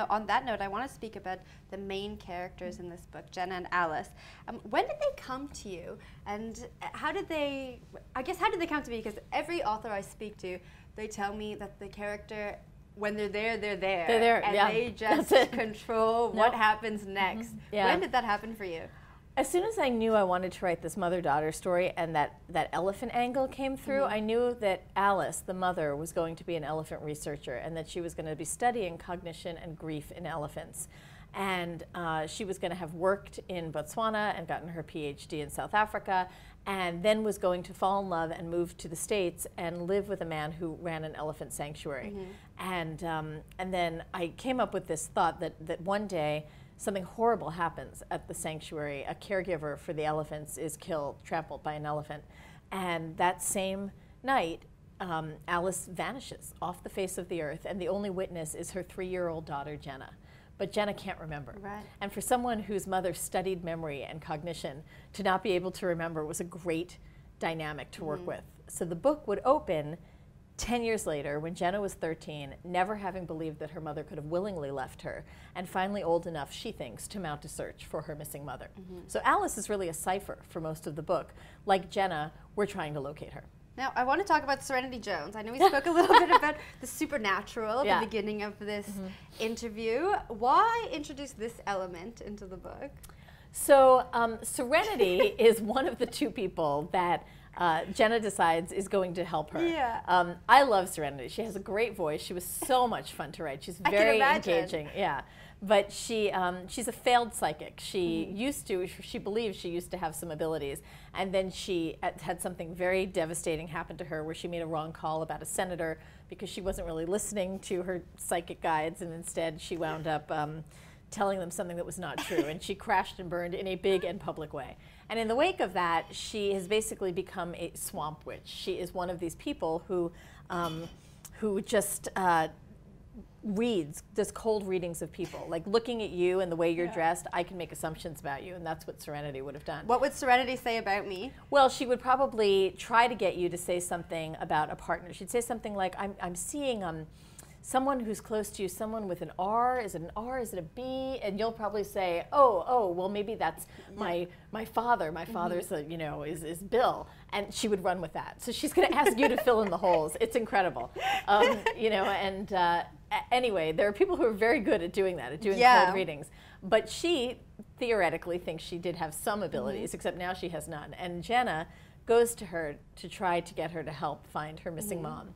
Now, on that note, I want to speak about the main characters in this book, Jenna and Alice. When did they come to you, and how did they, I guess, how did they come to be? Because every author I speak to, they tell me that the character, when they're there, they're there. They're there, and they just control what happens next. When did that happen for you? As soon as I knew I wanted to write this mother-daughter story and that elephant angle came through, I knew that Alice, the mother, was going to be an elephant researcher and that she was going to be studying cognition and grief in elephants. And she was going to have worked in Botswana and gotten her PhD in South Africa, and then was going to fall in love and move to the States and live with a man who ran an elephant sanctuary. And then I came up with this thought that one day something horrible happens at the sanctuary. A caregiver for the elephants is killed, trampled by an elephant. And that same night, Alice vanishes off the face of the earth, and the only witness is her 3-year-old daughter, Jenna. But Jenna can't remember. Right. And for someone whose mother studied memory and cognition, to not be able to remember was a great dynamic to work with. So the book would open 10 years later, when Jenna was 13, never having believed that her mother could have willingly left her, and finally old enough, she thinks, to mount a search for her missing mother. So Alice is really a cipher for most of the book. Like Jenna, we're trying to locate her. Now, I want to talk about Serenity Jones. I know we spoke a little bit about the supernatural at the beginning of this interview. Why introduce this element into the book? So Serenity is one of the two people that Jenna decides is going to help her. Yeah. I love Serenity. She has a great voice. She was so much fun to write. She's very engaging. Yeah. But she's a failed psychic. She she believes she used to have some abilities, and then she had something very devastating happen to her where she made a wrong call about a senator because she wasn't really listening to her psychic guides, and instead she wound up telling them something that was not true, and she crashed and burned in a big and public way. And in the wake of that, she has basically become a swamp witch. She is one of these people who just does cold readings of people. Like looking at you and the way you're dressed, I can make assumptions about you, and that's what Serenity would have done. What would Serenity say about me? Well, she would probably try to get you to say something about a partner. She'd say something like, I'm seeing someone who's close to you, someone with an R. Is it an R? Is it a B? And you'll probably say, oh, well, maybe that's my father. My father's, is Bill. And she would run with that. So she's going to ask you to fill in the holes. It's incredible. Anyway, there are people who are very good at doing that, at doing cold readings. But she theoretically thinks she did have some abilities, except now she has none. And Jenna goes to her to try to get her to help find her missing mom.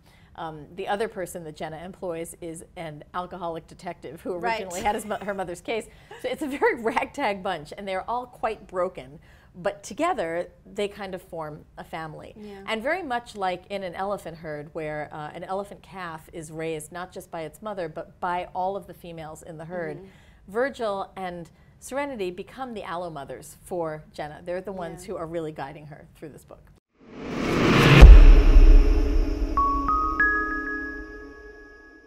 The other person that Jenna employs is an alcoholic detective who originally had her mother's case. So it's a very ragtag bunch, and they're all quite broken. But together, they kind of form a family. And very much like in an elephant herd, where an elephant calf is raised not just by its mother, but by all of the females in the herd, Virgil and Serenity become the allo mothers for Jenna. They're the ones who are really guiding her through this book.